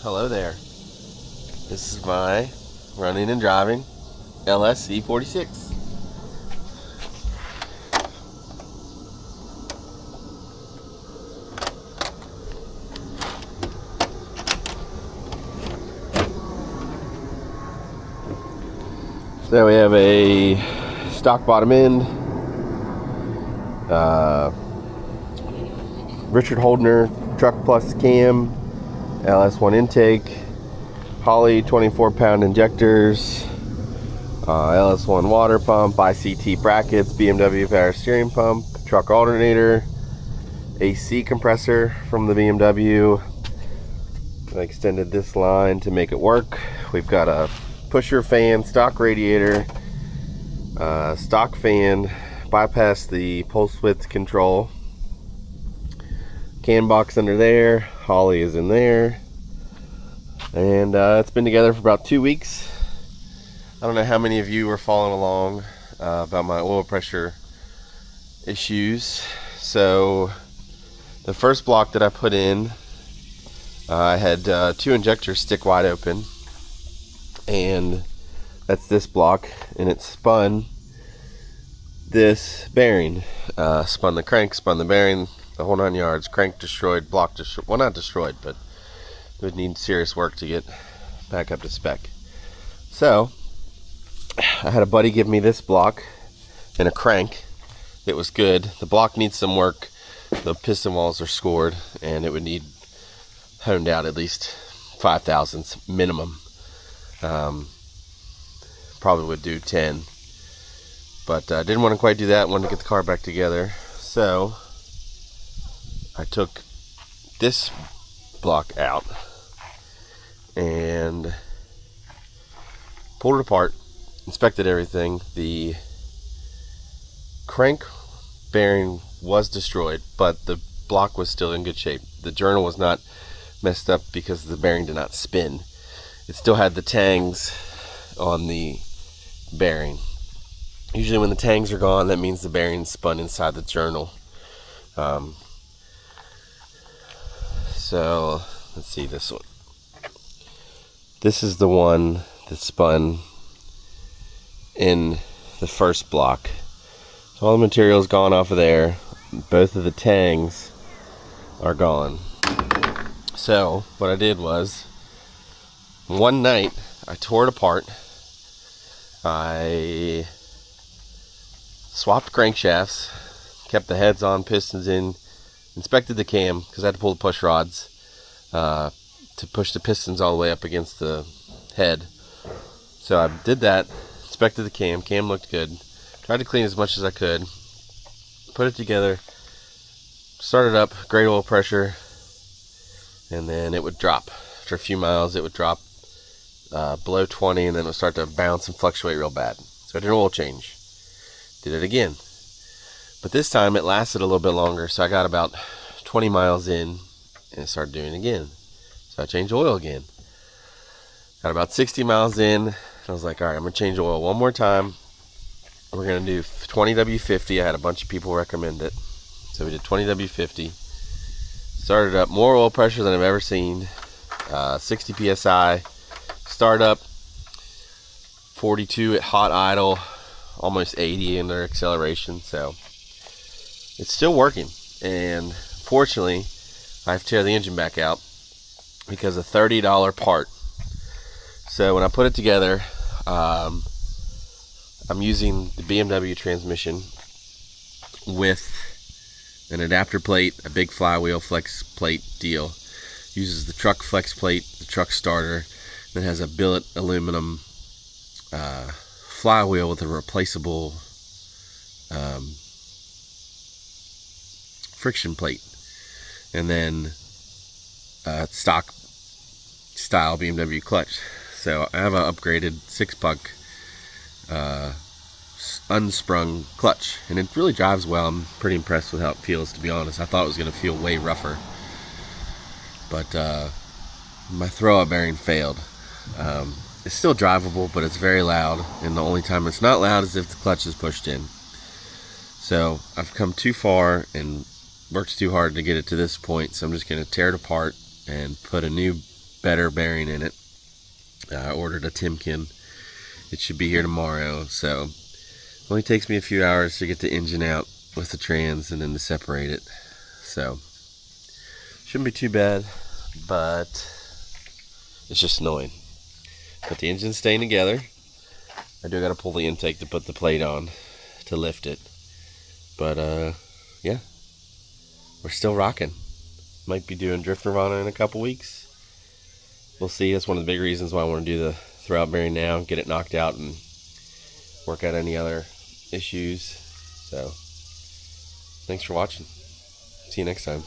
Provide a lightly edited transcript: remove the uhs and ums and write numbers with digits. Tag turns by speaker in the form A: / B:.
A: Hello there. This is my running and driving e46. So we have a stock bottom end, Richard Holdner truck plus cam, LS1 intake, Holley 24-pound injectors, LS1 water pump, ICT brackets, BMW power steering pump, truck alternator, AC compressor from the BMW. I extended this line to make it work. We've got a pusher fan, stock radiator, stock fan, bypass the pulse width control, can box under there, Holley is in there, and it's been together for about 2 weeks. I don't know how many of you were following along about my oil pressure issues. So the first block that I put in, I had 2 injectors stick wide open, and that's this block, and it spun this bearing, spun the crank, spun the bearing, the whole 9 yards. Crank destroyed, block destroyed. Well, not destroyed, but it would need serious work to get back up to spec. So I had a buddy give me this block and a crank. It was good. The block needs some work. The piston walls are scored, and it would need honed out at least 5 thousandths minimum. Probably would do 10, but I didn't want to quite do that. Wanted to get the car back together, so I took this block out and pulled it apart, inspected everything. The crank bearing was destroyed, but the block was still in good shape. The journal was not messed up because the bearing did not spin. It still had the tangs on the bearing. Usually when the tangs are gone, that means the bearing spun inside the journal. So let's see this one. This is the one that spun in the first block. So all the material's gone off of there. Both of the tangs are gone. So what I did was, one night I tore it apart. I swapped crankshafts, kept the heads on, pistons in, inspected the cam because I had to pull the push rods to push the pistons all the way up against the head. So I did that, inspected the cam. Cam looked good. Tried to clean as much as I could. Put it together, started up, great oil pressure, and then it would drop. After a few miles, it would drop below 20, and then it would start to bounce and fluctuate real bad. So I did an oil change. Did it again. But this time it lasted a little bit longer, so I got about 20 miles in, and it started doing it again. So I changed oil again. Got about 60 miles in, and I was like, alright, I'm going to change oil one more time. We're going to do 20W50. I had a bunch of people recommend it. So we did 20W50. Started up, more oil pressure than I've ever seen. 60 PSI. Start up, 42 at hot idle, almost 80 in their acceleration. So it's still working. And fortunately, I have to tear the engine back out because a $30 part. So when I put it together, I'm using the BMW transmission with an adapter plate, a big flywheel flex plate deal. Uses the truck flex plate, the truck starter, then has a billet aluminum flywheel with a replaceable friction plate, and then stock style BMW clutch. So I have an upgraded 6-puck unsprung clutch, and it really drives well. I'm pretty impressed with how it feels, to be honest. I thought it was going to feel way rougher, but my throw-up bearing failed. It's still drivable, but it's very loud, and the only time it's not loud is if the clutch is pushed in. So I've come too far and worked too hard to get it to this point, so I'm just going to tear it apart and put a new better bearing in it. I ordered a Timken. It should be here tomorrow, so it only takes me a few hours to get the engine out with the trans and then to separate it. So shouldn't be too bad, but it's just annoying. But the engine's staying together. I do gotta pull the intake to put the plate on to lift it. But yeah, we're still rocking. Might be doing Drift Nirvana in a couple weeks. We'll see. That's one of the big reasons why I want to do the throwout bearing now, get it knocked out and work out any other issues. So thanks for watching. See you next time.